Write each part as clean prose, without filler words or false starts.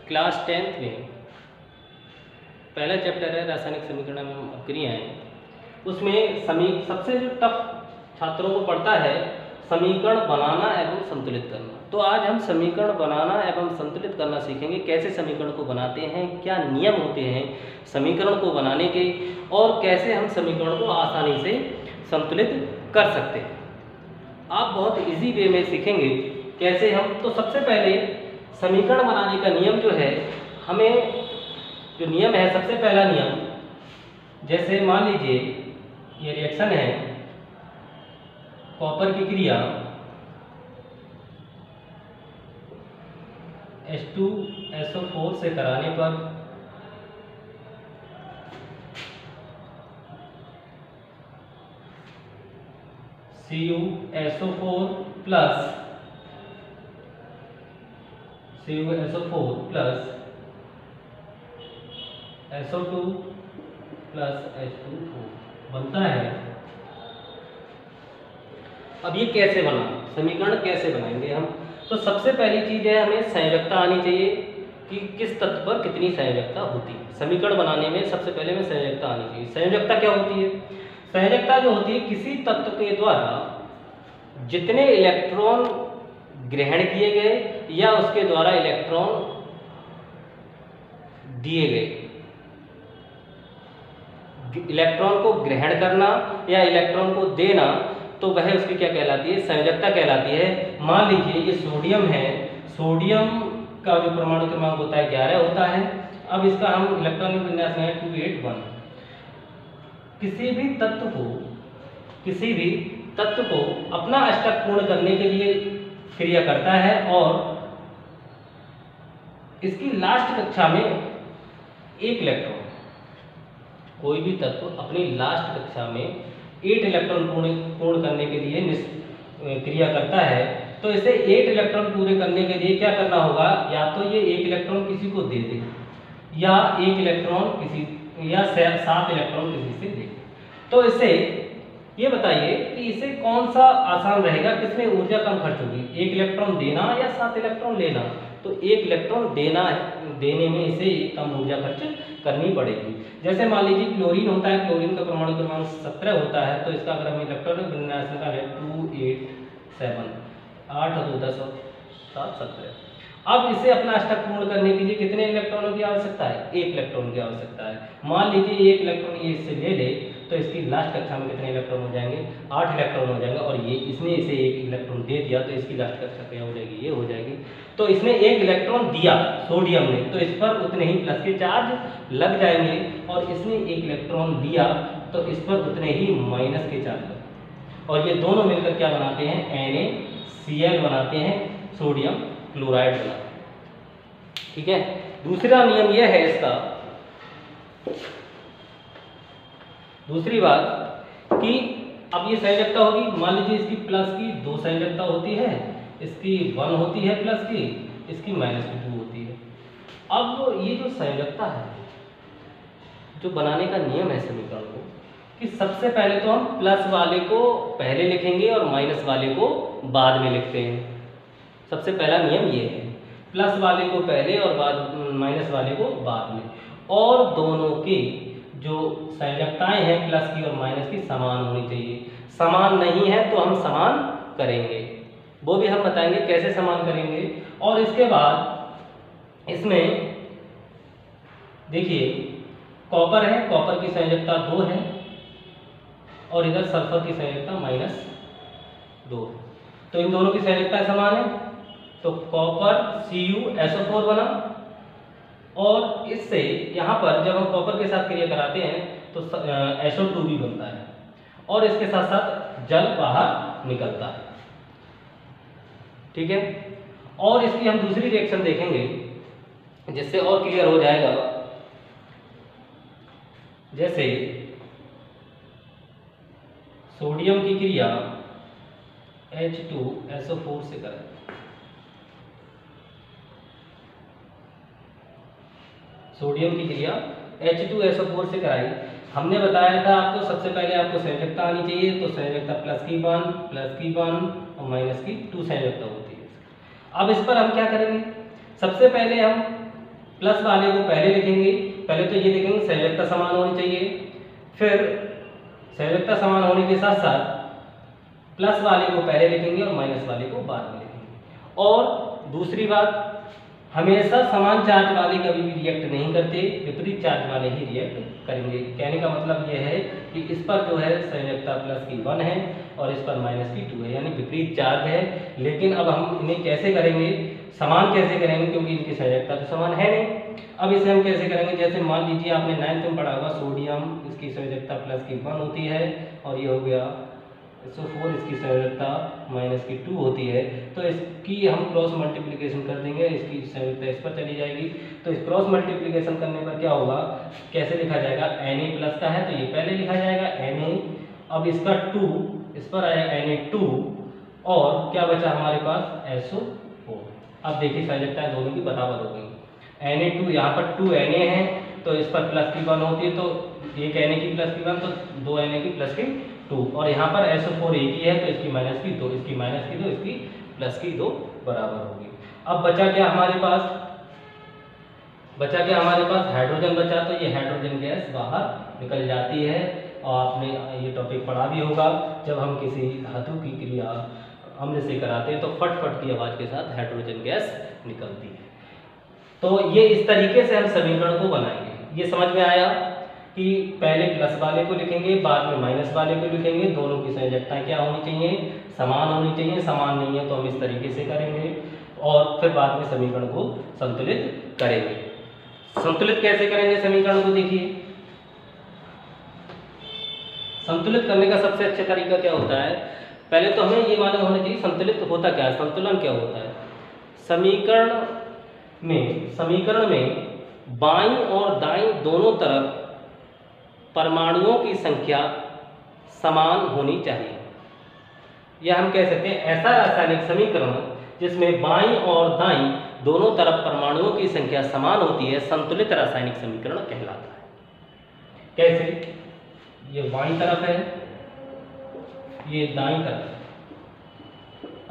Class 10th में पहला chapter है रासायनिक समीकरण एवं अपक्रियाएं। उसमें सबसे जो टफ छात्रों को पड़ता है समीकरण बनाना एवं संतुलित करना। तो आज हम समीकरण बनाना एवं संतुलित करना सीखेंगे। कैसे समीकरण को बनाते हैं, क्या नियम होते हैं समीकरण को बनाने के, और कैसे हम समीकरण को आसानी से संतुलित कर सकते हैं। आप बहुत इजी वे में सीखेंगे कैसे हम। तो सबसे पहले समीकरण बनाने का नियम जो है, हमें जो नियम है, सबसे पहला नियम, जैसे मान लीजिए ये रिएक्शन है, कॉपर की क्रिया H2SO4 से कराने पर CuSO4 plus SO2 plus H2O बनता है। अब ये कैसे बना, समीकरण कैसे बनाएंगे हम। तो सबसे पहली चीज़ है, हमें संयोजकता आनी चाहिए कि किस तत्व पर कितनी संयोजकता होती है। समीकरण बनाने में सबसे पहले हमें संयोजकता आनी चाहिए। संयोजकता क्या होती है? संयोजकता जो होती है, किसी तत्व के द्वारा जितने इलेक्ट्रॉन ग्रहण किए गए या उसके द्वारा इलेक्ट्रॉन दिए गए। इलेक्ट्रॉन को ग्रहण करना या इलेक्ट्रॉन को देना, तो वह उसकी क्या कहलाती है? संयोजकता कहलाती है। मान लीजिए ये सोडियम है, सोडियम का जो परमाणु क्रमांक होता है 11 होता है। अब इसका हम इलेक्ट्रॉनिक विन्यास में 281। किसी भी तत्व को अपना अष्टक पूर्ण करने के लिए क्रिया करता है, और इसकी लास्ट कक्षा में एक इलेक्ट्रॉन, कोई भी तत्व अपनी लास्ट कक्षा में 8 इलेक्ट्रॉन पूर्ण करने के लिए क्रिया करता है। तो इसे 8 इलेक्ट्रॉन पूरे करने के लिए क्या करना होगा? या तो ये 1 इलेक्ट्रॉन किसी को दे दे, या 1 इलेक्ट्रॉन किसी, या 7 इलेक्ट्रॉन किसी से दे। तो इसे ये बताइए कि इसे कौन सा आसान रहेगा, किसमें ऊर्जा कम खर्च होगी, 1 इलेक्ट्रॉन देना या 7 इलेक्ट्रॉन लेना। तो 1 इलेक्ट्रॉन देने में इसे कम ऊर्जा खर्च करनी पड़ेगी। जैसे मान लीजिए क्लोरीन होता है, क्लोरीन का परमाणु क्रमांक 17 होता है। तो इसका अगर हम इलेक्ट्रॉनिक विन्यास निकालें 287, 8 और 2 10 और 7 17। अब इसे अपना अष्टक पूर्ण करने के लिए कितने इलेक्ट्रॉनों की आवश्यकता है? 1 इलेक्ट्रॉन की आवश्यकता है। मान लीजिए 1 इलेक्ट्रॉन ये इससे ले ले, तो इसकी लास्ट कक्षा में कितने इलेक्ट्रॉन हो जाएंगे? 8 इलेक्ट्रॉन हो जाएंगे। और ये इसने इसे 1 इलेक्ट्रॉन दे दिया, तो इसकी लास्ट कक्षा क्या हो जाएगी? ये हो जाएगी। तो इसने 1 इलेक्ट्रॉन दिया सोडियम ने, तो इस पर उतने ही प्लस के चार्ज लग जाएंगे, और इसने 1 इलेक्ट्रॉन दिया तो इस पर उतने ही माइनस के चार्ज लग, और ये दोनों मिलकर क्या बनाते हैं? NaCl बनाते हैं, सोडियम क्लोराइड बनाते हैं। ठीक है। दूसरा नियम यह है इसका, दूसरी बात कि अब ये संयोजकता होगी, मान लीजिए इसकी प्लस की 2 संयोजकता होती है, इसकी 1 होती है प्लस की, इसकी माइनस की 2 होती है। अब ये जो संयोजकता है, जो बनाने का नियम है समीकरण को, कि सबसे पहले तो हम प्लस वाले को पहले लिखेंगे और माइनस वाले को बाद में लिखते हैं। सबसे पहला नियम ये है, प्लस वाले को पहले और माइनस वाले को बाद में। और दोनों की जो संयोजकताएं हैं प्लस की और माइनस की समान होनी चाहिए। समान नहीं है तो हम समान करेंगे, वो भी हम बताएंगे कैसे समान करेंगे। और इसके बाद इसमें देखिए कॉपर है, कॉपर की संयोजकता 2 है, और इधर सल्फर की संयोजकता -2। तो इन दोनों की संयोजकता समान है, तो कॉपर CuSO4 बना। और इससे यहाँ पर जब हम कॉपर के साथ क्रिया कराते हैं तो SO2 भी बनता है, और इसके साथ साथ जल बाहर निकलता है। ठीक है। और इसकी हम दूसरी रिएक्शन देखेंगे जिससे और क्लियर हो जाएगा। जैसे सोडियम की क्रिया H2SO4 से करें, सोडियम की क्रिया H2SO4 से कराई। हमने बताया था आपको, सबसे पहले आपको संयोजकता आनी चाहिए। तो संयोजकता प्लस की 1 और माइनस की 2 संयोजकता होती है। अब इस पर हम क्या करेंगे? सबसे पहले हम प्लस वाले को पहले लिखेंगे, पहले तो ये देखेंगे संयोजकता समान होनी चाहिए, फिर संयोजकता समान होने के साथ साथ प्लस वाले को पहले लिखेंगे और माइनस वाले को बाद में लिखेंगे। और दूसरी बात, हमेशा समान चार्ज वाले कभी भी रिएक्ट नहीं करते, विपरीत चार्ज वाले ही रिएक्ट करेंगे। कहने का मतलब यह है कि इस पर जो है संयोजकता प्लस की 1 है और इस पर माइनस की 2 है, यानी विपरीत चार्ज है। लेकिन अब हम इन्हें कैसे करेंगे, समान कैसे करेंगे, क्योंकि इनकी संयोजकता तो समान है नहीं। अब इसे हम कैसे करेंगे, जैसे मान लीजिए आपने 9th में पढ़ा होगा सोडियम, इसकी संयोजकता प्लस की 1 होती है और ये हो गया SO4, इसकी संयोजकता माइनस की 2 होती है। तो इसकी हम क्रॉस मल्टीप्लिकेशन कर देंगे, इसकी संयोजकता इस पर चली जाएगी। तो इस क्रॉस मल्टीप्लिकेशन करने पर क्या होगा, कैसे लिखा जाएगा, Na प्लस का है तो ये पहले लिखा जाएगा Na, अब इसका 2 इस पर आएगा Na2 और क्या बचा हमारे पास SO4। अब देखिए संयोजकता दोनों की बराबर हो गई। Na2 यहाँ पर 2 Na है तो इस पर प्लस की 1 होती है, तो एक Na की प्लस की 1 तो 2 Na की प्लस की 2, और यहाँ पर SO4 एक ही है तो इसकी माइनस की 2, इसकी माइनस की 2, इसकी प्लस की 2 बराबर होगी। अब बचा क्या हमारे पास, बचा क्या हमारे पास, हाइड्रोजन बचा। तो ये हाइड्रोजन गैस बाहर निकल जाती है और आपने ये टॉपिक पढ़ा भी होगा, जब हम किसी धातु की क्रिया अम्ल से कराते हैं तो फट फट की आवाज के साथ हाइड्रोजन गैस निकलती है। तो ये इस तरीके से हम समीकरण को बनाएंगे। ये समझ में आया कि पहले प्लस वाले को लिखेंगे, बाद में माइनस वाले को लिखेंगे, दोनों की संयोजकताएं क्या होनी चाहिए, समान होनी चाहिए। समान नहीं है तो हम इस तरीके से करेंगे और फिर बाद में समीकरण को संतुलित करेंगे। संतुलित कैसे करेंगे समीकरण को, देखिए संतुलित करने का सबसे अच्छा तरीका क्या होता है, पहले तो हमें ये मालूम होना चाहिए संतुलित होता क्या है, संतुलन क्या होता है। समीकरण में बाईं और दाईं दोनों तरफ परमाणुओं की संख्या समान होनी चाहिए, या हम कह सकते हैं ऐसा रासायनिक समीकरण जिसमें बाईं और दाईं दोनों तरफ परमाणुओं की संख्या समान होती है, संतुलित रासायनिक समीकरण कहलाता है। कैसे, ये बाईं तरफ है, ये दाईं तरफ।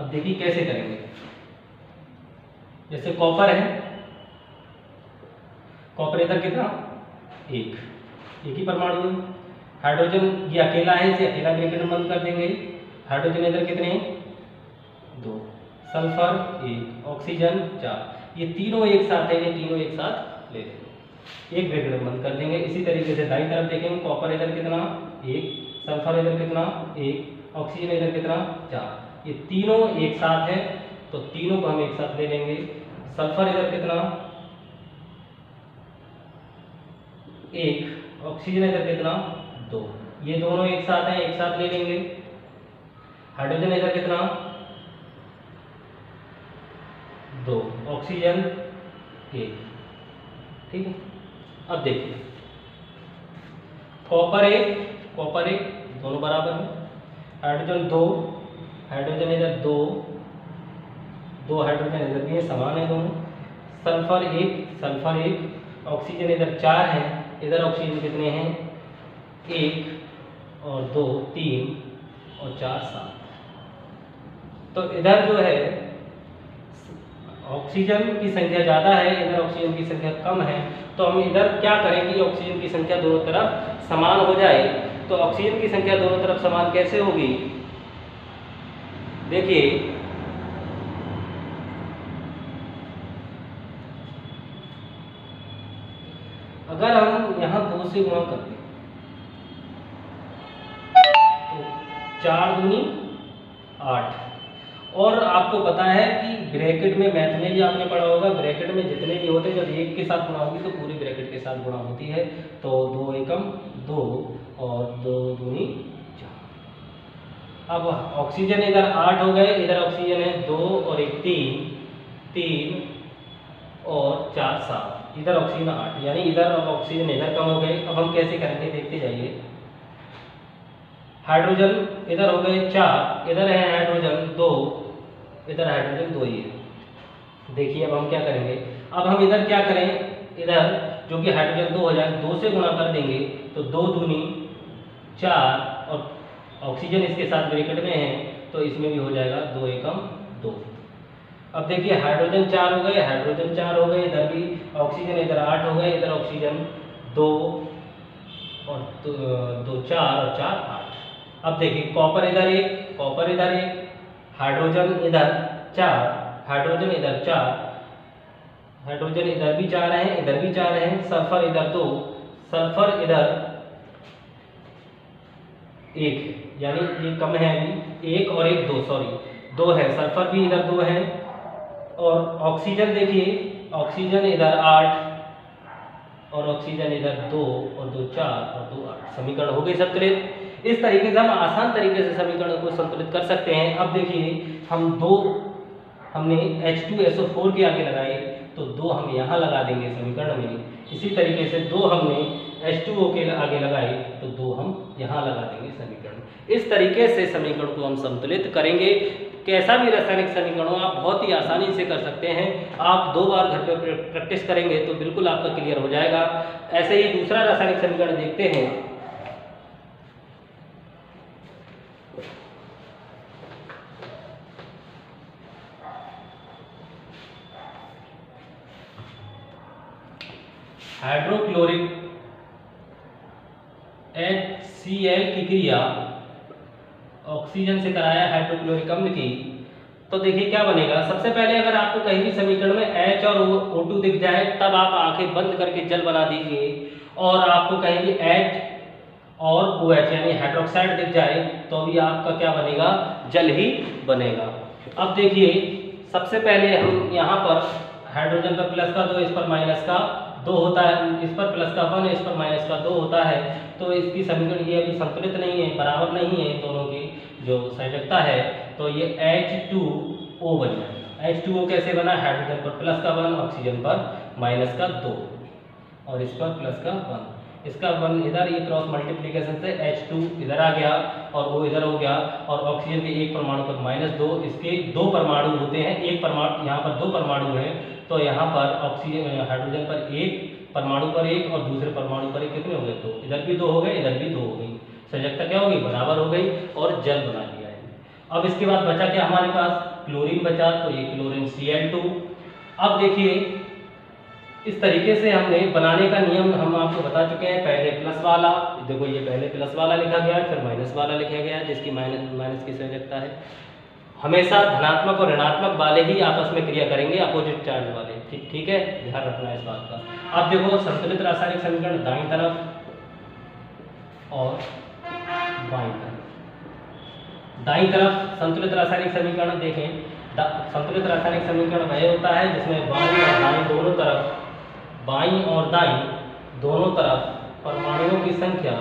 अब देखिए कैसे करेंगे, जैसे कॉपर है, कॉपर इधर कितना, एक ही परमाणु है। हाइड्रोजन ये अकेला है, इसे अकेला ब्रैकेट में बंद कर देंगे। हाइड्रोजन इधर कितने हैं, 2, सल्फर 1, ऑक्सीजन 4, ये तीनों एक साथ है, ये तीनों एक साथ ले लेंगे, एक ब्रैकेट में बंद कर देंगे। इसी तरीके से दाईं तरफ देखेंगे, कॉपर इधर कितना 1, सल्फर इधर कितना 1, ऑक्सीजन इधर कितना 4, ये तीनों एक साथ है तो तीनों को हम एक साथ ले लेंगे। सल्फर इधर कितना 1, ऑक्सीजन इधर कितना 2, ये दोनों एक साथ हैं, एक साथ ले लेंगे। हाइड्रोजन इधर कितना 2, ऑक्सीजन 1, ठीक है। अब देखिए कॉपर 1 दोनों बराबर है, हाइड्रोजन 2, हाइड्रोजन इधर 2 हाइड्रोजन इधर भी है, समान है दोनों। सल्फर 1, ऑक्सीजन इधर 4 है, इधर ऑक्सीजन कितने हैं 1 और 2 3 और 4 7। तो इधर जो है ऑक्सीजन की संख्या ज़्यादा है, इधर ऑक्सीजन की संख्या कम है, तो हम इधर क्या करें कि ऑक्सीजन की संख्या दोनों तरफ समान हो जाए। तो ऑक्सीजन की संख्या दोनों तरफ समान कैसे होगी, देखिए अगर हम यहाँ 2 से गुणा कर दें तो 4 दूनी 8, और आपको पता है कि ब्रैकेट में मैथ में भी आपने पढ़ा होगा, ब्रैकेट में जितने भी होते हैं जब एक के साथ गुणा होगी तो पूरी ब्रैकेट के साथ गुणा होती है। तो 2 एकम 2 और 2 दूनी 4। अब ऑक्सीजन इधर 8 हो गए, इधर ऑक्सीजन है 2 और 1 3 और 4 7, इधर ऑक्सीजन 8, यानी इधर अब ऑक्सीजन इधर कम हो गए। अब हम कैसे करेंगे देखते जाइए। हाइड्रोजन इधर हो गए 4, इधर है हाइड्रोजन 2, इधर हाइड्रोजन 2 ही है। देखिए अब हम क्या करेंगे, अब हम इधर क्या करें, इधर जो कि हाइड्रोजन 2 हो जाए 2 से गुणा कर देंगे तो 2 दूनी 4, और ऑक्सीजन इसके साथ ब्रैकेट में है तो इसमें भी हो जाएगा 2 एकम 2। अब देखिए हाइड्रोजन 4 हो गए, हाइड्रोजन 4 हो गए, इधर भी ऑक्सीजन इधर 8 हो गए, इधर ऑक्सीजन 2 और 2 4 और 4 8। अब देखिए कॉपर इधर 1, कॉपर इधर 1, हाइड्रोजन इधर 4, हाइड्रोजन इधर 4, हाइड्रोजन इधर भी 4 है, इधर भी 4 है, सल्फर इधर 2, सल्फर इधर 1 है, यानी ये कम है अभी, 1 और 1 2, सॉरी 2 है, सल्फर भी इधर 2 है। और ऑक्सीजन देखिए, ऑक्सीजन इधर 8 और ऑक्सीजन इधर 2 और 2 4 और 2 8। समीकरण हो गए संतुलित। इस तरीके से हम आसान तरीके से समीकरण को संतुलित कर सकते हैं। अब देखिए हमने H2SO4 के आगे लगाए, तो 2 हम यहाँ लगा देंगे समीकरण में। इसी तरीके से 2 हमने H2O के आगे लगाए, तो 2 हम यहाँ लगा देंगे समीकरण। इस तरीके से समीकरण को हम संतुलित करेंगे। कैसा भी रासायनिक समीकरण हो आप बहुत ही आसानी से कर सकते हैं। आप 2 बार घर पे प्रैक्टिस करेंगे तो बिल्कुल आपका क्लियर हो जाएगा। ऐसे ही दूसरा रासायनिक समीकरण देखते हैं। हाइड्रोक्लोरिक HCl की क्रिया ऑक्सीजन से कराया हाइड्रोक्लोरिक अम्ल की, तो देखिए क्या बनेगा। सबसे पहले अगर आपको कहीं भी समीकरण में H और O2 दिख जाए, तब आप आंखें बंद करके जल बना दीजिए। और आपको कहीं भी H और OH यानी हाइड्रोक्साइड दिख जाए, तो भी आपका क्या बनेगा, जल ही बनेगा। अब देखिए सबसे पहले हम यहाँ पर हाइड्रोजन पर प्लस का 2, इस पर माइनस का 2 होता है, इस पर प्लस का 1, इस पर माइनस का 2 होता है। तो इसकी समीकरण ये अभी संतुलित नहीं है, बराबर नहीं है दोनों की जो संयोजकता है। तो ये H2O बन जाएगा। H2O कैसे बना, हाइड्रोजन पर प्लस का 1, ऑक्सीजन पर माइनस का 2 और इस पर प्लस का 1, इसका 1 इधर, ये क्रॉस मल्टीप्लिकेशन से H2 इधर आ गया और वो इधर हो गया। और ऑक्सीजन के एक परमाणु पर -2, इसके 2 परमाणु होते हैं, एक परमाणु यहाँ पर 2 परमाणु है, तो यहाँ पर ऑक्सीजन हाइड्रोजन पर 1 परमाणु पर 1 और दूसरे परमाणु पर 1 कितने हो गए, 2। इधर भी 2 हो गए, इधर भी 2 हो गई। संयोजकता क्या हो गई, बराबर हो गई और जल बना लिया है। अब इसके बाद बचा क्या हमारे पास, क्लोरीन बचा, तो ये क्लोरीन Cl2। अब देखिए इस तरीके से हमने बनाने का नियम हम आपको बता चुके हैं। पहले प्लस वाला, देखो ये पहले प्लस वाला लिखा गया है, फिर माइनस वाला लिखा गया है, जिसकी माइनस की संयोजकता है। हमेशा धनात्मक और ऋणात्मक वाले ही आपस में क्रिया करेंगे, अपोजिट चार्ज वाले। ठीक है, ध्यान रखना है इस बात का। अब देखो संतुलित रासायनिक समीकरण दाईं तरफ और बाईं तरफ। दाईं तरफ संतुलित रासायनिक समीकरण देखें, संतुलित रासायनिक समीकरण वह होता है जिसमें बाईं और दाईं दोनों तरफ, बाईं और दाईं दोनों तरफ परमाणुओं की संख्या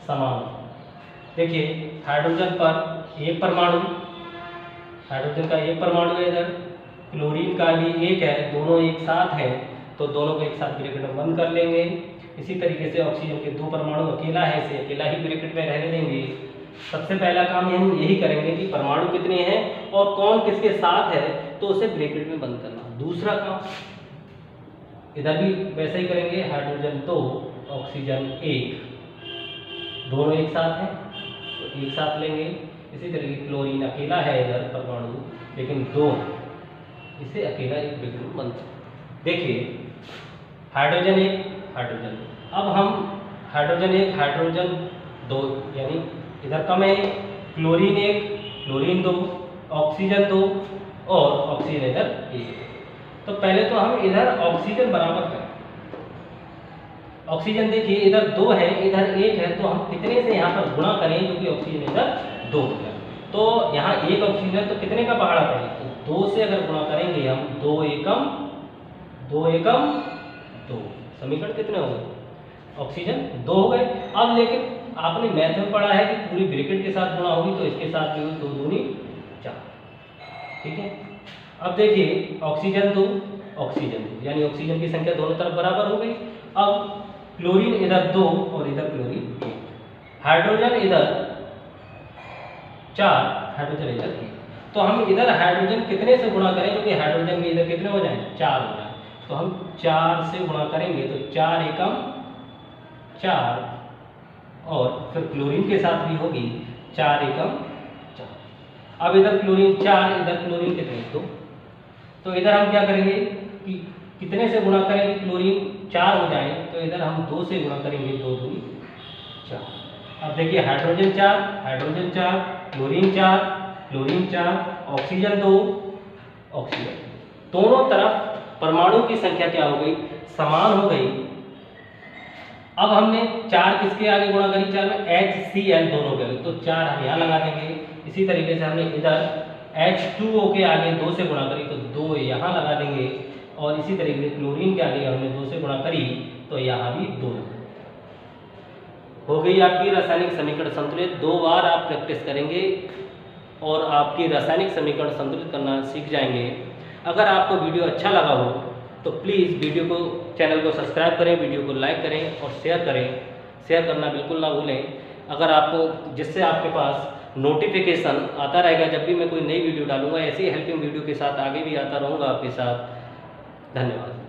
समान। देखिए हाइड्रोजन पर एक परमाणु, हाइड्रोजन का एक परमाणु है इधर, क्लोरीन का भी एक है, दोनों एक साथ हैं, तो दोनों को एक साथ ब्रैकेट में बंद कर लेंगे। इसी तरीके से ऑक्सीजन के 2 परमाणु अकेला है, इसे अकेला ही ब्रैकेट में रहने देंगे। सबसे पहला काम हम यही करेंगे कि परमाणु कितने हैं और कौन किसके साथ है, तो उसे ब्रैकेट में बंद करना। दूसरा काम इधर भी वैसे ही करेंगे, हाइड्रोजन 2 ऑक्सीजन 1 दोनों एक साथ हैं, तो एक साथ लेंगे। इसी तरीके क्लोरीन अकेला है इधर परमाणु, लेकिन 2 इसे अकेला एक ब्रैकेट में बंद। देखिए हाइड्रोजन 1 हाइड्रोजन 2, अब हम हाइड्रोजन 1 हाइड्रोजन 2 यानी इधर कम है, क्लोरीन 1 क्लोरीन 2 ऑक्सीजन 2 और ऑक्सीजन इधर 1। तो पहले तो हम इधर ऑक्सीजन बराबर करें। ऑक्सीजन देखिए इधर 2 है, इधर 1 है, तो हम कितने से यहाँ पर गुणा करें, क्योंकि ऑक्सीजन इधर 2 है। तो यहाँ 1 ऑक्सीजन तो कितने का पहाड़ा पड़े, तो 2 से अगर गुणा करेंगे हम, 2 एकम 2, समीकरण कितने हो गए, ऑक्सीजन 2 हो गए। अब लेकिन आपने मैथ में पढ़ा है कि पूरी ब्रैकेट के साथ गुणा होगी, तो इसके साथ भी 2 दूनी 4। ठीक है, अब देखिए ऑक्सीजन 2 यानी ऑक्सीजन की संख्या दोनों तरफ बराबर हो गई। अब क्लोरीन इधर 2 और इधर क्लोरीन 1, हाइड्रोजन इधर 4 हाइड्रोजन इधर 1। तो हम इधर हाइड्रोजन कितने से गुणा करें, क्योंकि हाइड्रोजन भी इधर कितने हो जाए, 4 हो जाए। तो हम 4 से गुणा करेंगे, तो 4 एकम 4 और फिर क्लोरीन के साथ भी होगी 4 एकम 4। अब इधर क्लोरीन 4, इधर क्लोरीन कितने 2। तो इधर हम क्या करेंगे कि कितने से गुणा करेंगे, क्लोरीन 4 हो जाए तो इधर हम 2 से गुणा करेंगे, 2 दूनी 4। अब देखिए hydrogen 4, hydrogen 4, chlorine 4, chlorine 4, oxygen 2, oxygen. दोनों तरफ परमाणु की संख्या क्या हो गई, समान हो गई। अब हमने 4 किसके आगे गुणा करी, 4 में HCl दोनों के, तो 4 हम यहाँ लगा देंगे। इसी तरीके से हमने इधर H2O के आगे 2 से गुणा करी तो 2 यहाँ लगा देंगे, और इसी तरीके से क्लोरीन के आगे हमने 2 से गुणा करी तो यहाँ भी 2 हो गई आपकी रासायनिक समीकरण संतुलित। 2 बार आप प्रैक्टिस करेंगे और आपकी रासायनिक समीकरण संतुलित करना सीख जाएंगे। अगर आपको वीडियो अच्छा लगा हो तो प्लीज़ वीडियो को, चैनल को सब्सक्राइब करें, वीडियो को लाइक करें और शेयर करें। शेयर करना बिल्कुल ना भूलें, अगर आपको, जिससे आपके पास नोटिफिकेशन आता रहेगा जब भी मैं कोई नई वीडियो डालूंगा। ऐसी हेल्पिंग वीडियो के साथ आगे भी आता रहूँगा आपके साथ। धन्यवाद।